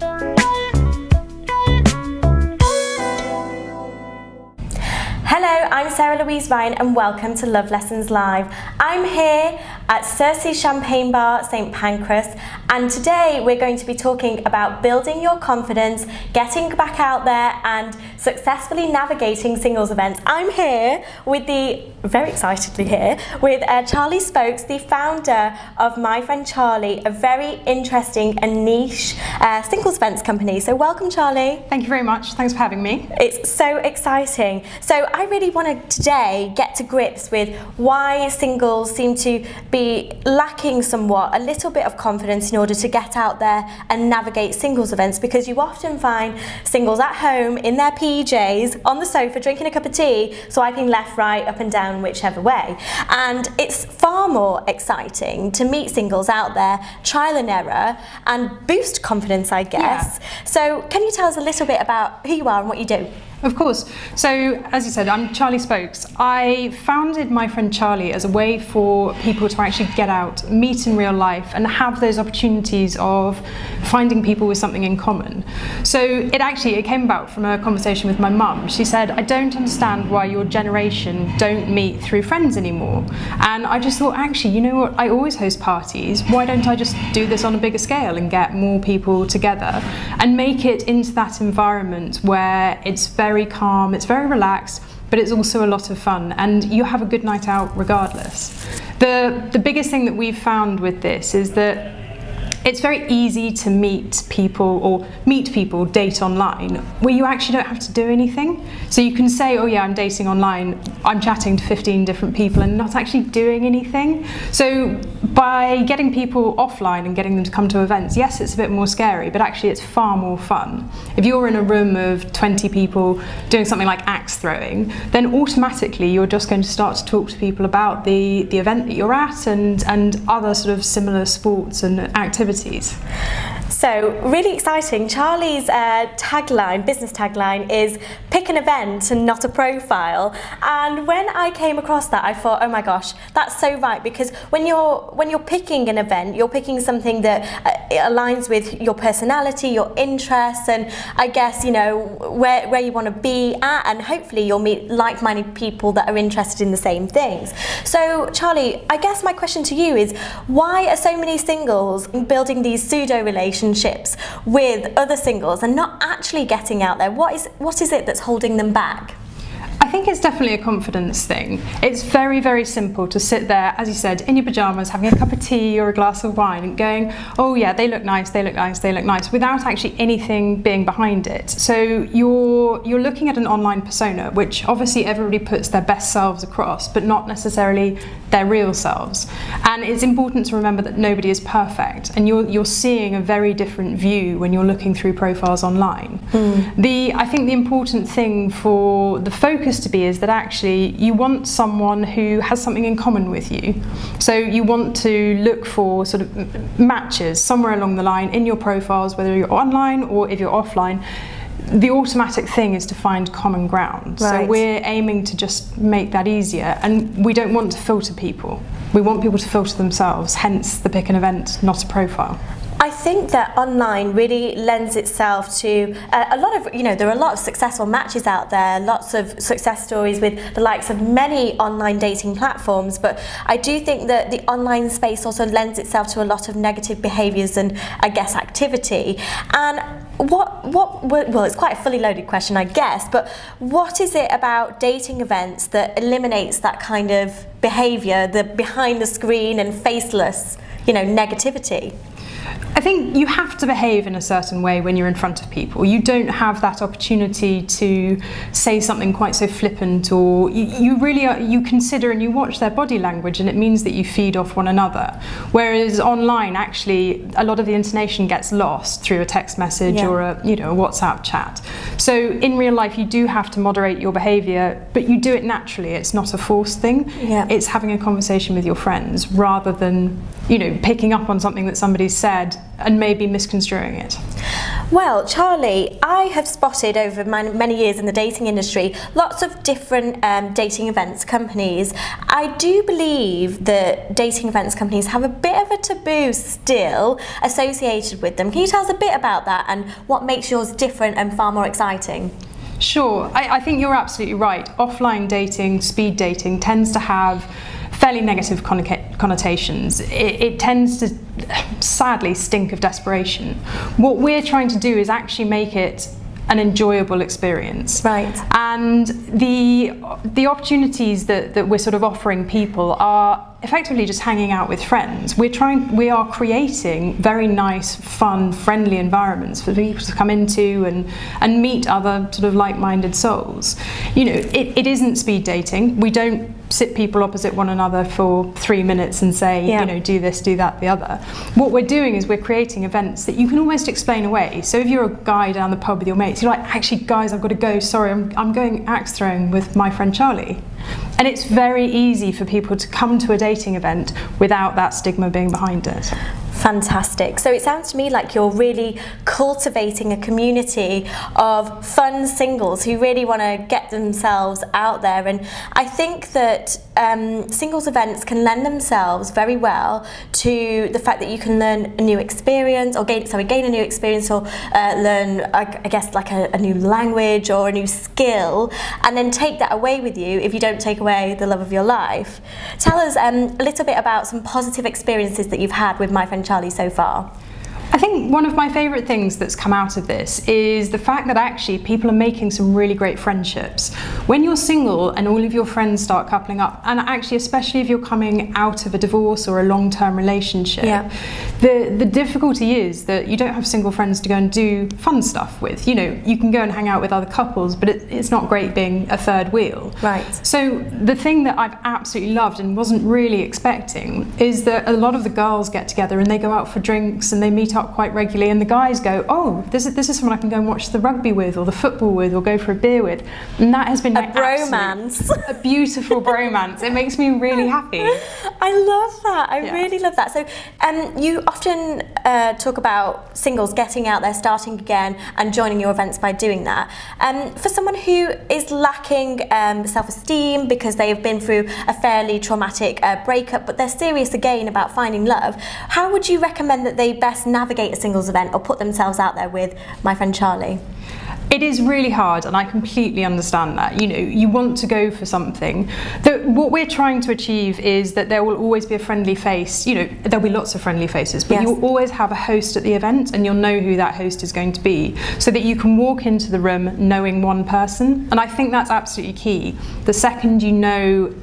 Hello, I'm Louise and welcome to Love Lessons Live. I'm here at Searcy Champagne Bar, St Pancras, and today we're going to be talking about building your confidence, getting back out there and successfully navigating singles events. I'm here with very excitedly here, with Charlie Spokes, the founder of My Friend Charlie, a very interesting and niche singles events company. So welcome, Charlie. Thank you very much. Thanks for having me. It's so exciting. So I really want to today get to grips with why singles seem to be lacking somewhat, a little bit of confidence in order to get out there and navigate singles events, because you often find singles at home in their PJs on the sofa drinking a cup of tea, swiping left, right, up and down, whichever way. And it's far more exciting to meet singles out there, trial and error, and boost confidence, I guess. Yeah. So can you tell us a little bit about who you are and what you do? Of course. So, as you said, I'm Charlie Spokes. I founded My Friend Charlie as a way for people to actually get out, meet in real life, and have those opportunities of finding people with something in common. So it came about from a conversation with my mum. She said, I don't understand why your generation don't meet through friends anymore. And I just thought, actually, you know what, I always host parties. Why don't I just do this on a bigger scale and get more people together and make it into that environment where it's very calm, it's very relaxed, but it's also a lot of fun, and you have a good night out regardless. The biggest thing that we've found with this is that it's very easy to meet people, date online, where you actually don't have to do anything. So you can say, oh yeah, I'm dating online, I'm chatting to 15 different people and not actually doing anything. So by getting people offline and getting them to come to events, yes, it's a bit more scary, but actually it's far more fun. If you're in a room of 20 people doing something like axe throwing, then automatically you're just going to start to talk to people about the event that you're at and other sort of similar sports and activities. So really exciting. Charlie's business tagline is pick an event and not a profile. And when I came across that, I thought, oh my gosh, that's so right, because when you're picking an event, you're picking something that aligns with your personality, your interests, and I guess, you know, where you want to be at, and hopefully you'll meet like-minded people that are interested in the same things. So Charlie, I guess my question to you is, why are so many singles building these pseudo relationships with other singles and not actually getting out there? What is it that's holding them back? I think it's definitely a confidence thing. It's very, very simple to sit there, as you said, in your pajamas, having a cup of tea or a glass of wine and going, oh yeah, they look nice, they look nice, they look nice, without actually anything being behind it. So you're looking at an online persona, which obviously everybody puts their best selves across, but not necessarily their real selves. And it's important to remember that nobody is perfect, and you're seeing a very different view when you're looking through profiles online. I think the important thing for the focus to be is that actually you want someone who has something in common with you. So you want to look for sort of matches somewhere along the line in your profiles, whether you're online or if you're offline. The automatic thing is to find common ground. Right. So we're aiming to just make that easier, and we don't want to filter people. We want people to filter themselves, hence the pick an event, not a profile. I think that online really lends itself to a lot of, there are a lot of successful matches out there, lots of success stories with the likes of many online dating platforms, but I do think that the online space also lends itself to a lot of negative behaviours and, I guess, activity. And well, it's quite a fully loaded question, I guess, but what is it about dating events that eliminates that kind of behaviour, the behind the screen and faceless, negativity? I think you have to behave in a certain way when you're in front of people. You don't have that opportunity to say something quite so flippant, or you consider and you watch their body language, and it means that you feed off one another. Whereas online, actually, a lot of the intonation gets lost through a text message or a WhatsApp chat. So in real life, you do have to moderate your behaviour, but you do it naturally. It's not a forced thing. Yeah. It's having a conversation with your friends rather than picking up on something that somebody said and maybe misconstruing it. Well, Charlie, I have spotted over many years in the dating industry lots of different dating events companies. I do believe that dating events companies have a bit of a taboo still associated with them. Can you tell us a bit about that and what makes yours different and far more exciting? Sure, I think you're absolutely right. Offline dating, speed dating tends to have fairly negative connotations. It tends to sadly stink of desperation. What we're trying to do is actually make it an enjoyable experience. Right. And the opportunities that we're sort of offering people are effectively just hanging out with friends. We are creating very nice, fun, friendly environments for people to come into and meet other sort of like-minded souls. You know, it isn't speed dating. We don't sit people opposite one another for 3 minutes and say, you know, do this, do that, the other. What we're doing is we're creating events that you can almost explain away. So if you're a guy down the pub with your mates, you're like, actually guys, I've got to go, sorry, I'm going axe throwing with my friend Charlie. And it's very easy for people to come to a dating event without that stigma being behind it. Fantastic. So it sounds to me like you're really cultivating a community of fun singles who really want to get themselves out there. And I think that singles events can lend themselves very well to the fact that you can learn a new experience or gain a new experience or learn, I guess, like a new language or a new skill, and then take that away with you if you don't take away the love of your life. Tell us a little bit about some positive experiences that you've had with my friend Charlie so far. I think one of my favourite things that's come out of this is the fact that actually people are making some really great friendships. When you're single and all of your friends start coupling up, and actually especially if you're coming out of a divorce or a long-term relationship, the difficulty is that you don't have single friends to go and do fun stuff with. You know, you can go and hang out with other couples, but it's not great being a third wheel. Right. So the thing that I've absolutely loved and wasn't really expecting is that a lot of the girls get together and they go out for drinks and they meet up quite regularly, and the guys go, oh, this is someone I can go and watch the rugby with or the football with or go for a beer with, and that has been a bromance. A beautiful bromance. It makes me really happy. I love that. I really love that. So you often talk about singles getting out there, starting again and joining your events by doing that. For someone who is lacking self-esteem because they have been through a fairly traumatic breakup but they're serious again about finding love, how would you recommend that they best navigate a singles event or put themselves out there with my friend Charlie? It is really hard, and I completely understand that. You know, you want to go for something. What we're trying to achieve is that there will always be a friendly face. You know, there'll be lots of friendly faces, but you'll always have a host at the event, and you'll know who that host is going to be, so that you can walk into the room knowing one person. And I think that's absolutely key. The second you know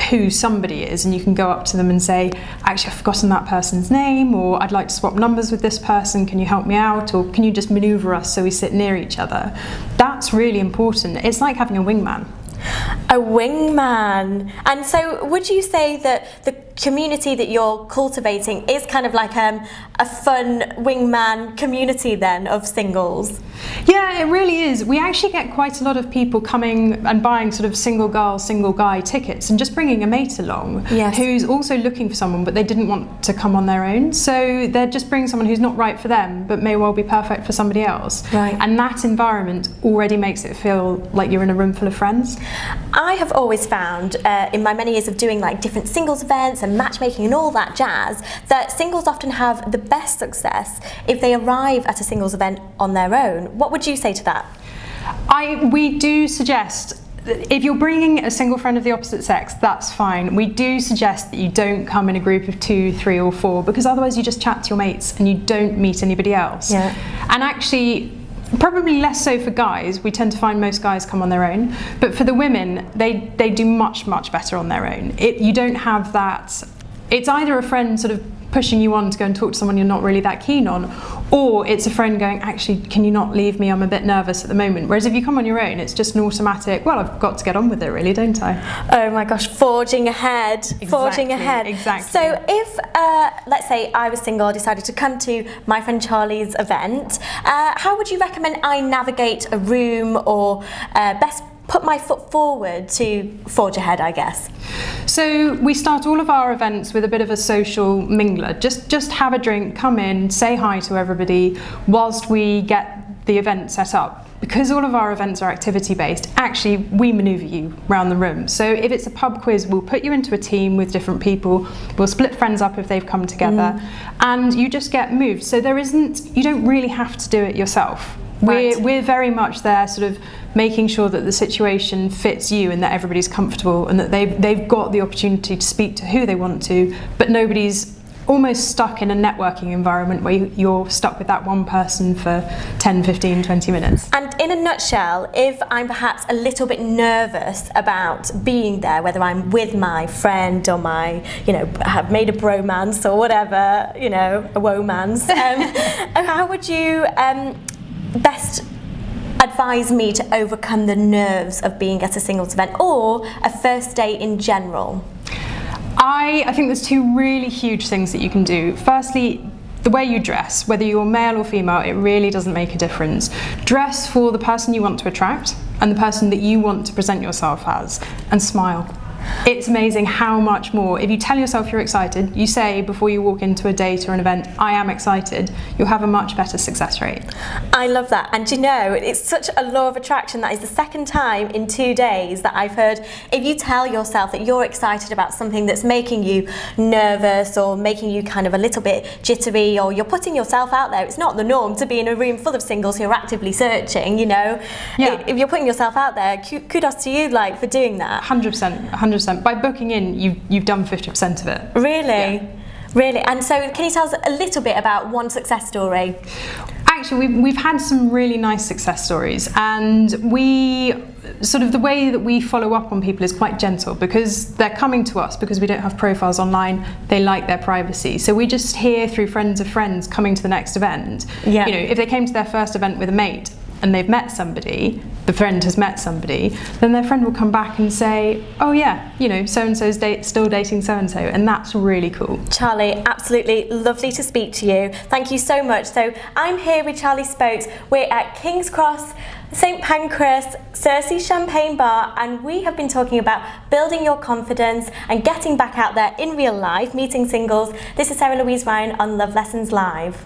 who somebody is and you can go up to them and say, actually I've forgotten that person's name, or I'd like to swap numbers with this person, can you help me out, or can you just manoeuvre us so we sit near each other? That's really important. It's like having a wingman. A wingman. And so would you say that the community that you're cultivating is kind of like a fun wingman community then of singles? Yeah, it really is. We actually get quite a lot of people coming and buying sort of single girl, single guy tickets and just bringing a mate along who's also looking for someone, but they didn't want to come on their own. So they're just bringing someone who's not right for them, but may well be perfect for somebody else. Right. And that environment already makes it feel like you're in a room full of friends. I have always found in my many years of doing like different singles events and matchmaking and all that jazz, that singles often have the best success if they arrive at a singles event on their own. What would you say to that? We do suggest, if you're bringing a single friend of the opposite sex, that's fine. We do suggest that you don't come in a group of 2, 3 or 4, because otherwise you just chat to your mates and you don't meet anybody else. Yeah. And actually, probably less so for guys. We tend to find most guys come on their own, but for the women, they do much better on their own. You don't have that. It's either a friend sort of pushing you on to go and talk to someone you're not really that keen on, or it's a friend going, actually, can you not leave me? I'm a bit nervous at the moment. Whereas if you come on your own, it's just an automatic, well, I've got to get on with it really, don't I? Oh my gosh, forging ahead. Exactly, forging ahead. Exactly. So if, let's say I was single, I decided to come to my friend Charlie's event, how would you recommend I navigate a room or best put my foot forward to forge ahead, I guess? So we start all of our events with a bit of a social mingler. Just have a drink, come in, say hi to everybody whilst we get the event set up, because all of our events are activity based, actually we manoeuvre you around the room. So if it's a pub quiz, we'll put you into a team with different people, we'll split friends up if they've come together, and you just get moved. So you don't really have to do it yourself. Right. We're very much there sort of making sure that the situation fits you and that everybody's comfortable and that they've got the opportunity to speak to who they want to, but nobody's almost stuck in a networking environment where you're stuck with that one person for 10, 15, 20 minutes. And in a nutshell, if I'm perhaps a little bit nervous about being there, whether I'm with my friend or have made a bromance or whatever, a womance, how would you best advise me to overcome the nerves of being at a singles event or a first date in general? I think there's two really huge things that you can do. Firstly, the way you dress, whether you're male or female, it really doesn't make a difference. Dress for the person you want to attract and the person that you want to present yourself as, and smile. It's amazing how much more, if you tell yourself you're excited, you say before you walk into a date or an event, I am excited, you'll have a much better success rate. I love that. And it's such a law of attraction. That is the second time in 2 days that I've heard, if you tell yourself that you're excited about something that's making you nervous or making you kind of a little bit jittery, or you're putting yourself out there, it's not the norm to be in a room full of singles who are actively searching, Yeah. If you're putting yourself out there, kudos to you for doing that. 100%. By booking in, you've done 50% of it. Really? Yeah. Really? And so can you tell us a little bit about one success story? Actually, we've had some really nice success stories, and the way that we follow up on people is quite gentle, because they're coming to us because we don't have profiles online. They like their privacy, so we just hear through friends of friends coming to the next event. Yeah. If they came to their first event with a mate and they've met somebody, the friend has met somebody, then their friend will come back and say, oh yeah, so-and-so's still dating so-and-so, and that's really cool. Charlie, absolutely lovely to speak to you. Thank you so much. So I'm here with Charlie Spokes. We're at King's Cross, St Pancras, Searcy Champagne Bar, and we have been talking about building your confidence and getting back out there in real life, meeting singles. This is Sarah Louise Ryan on Love Lessons Live.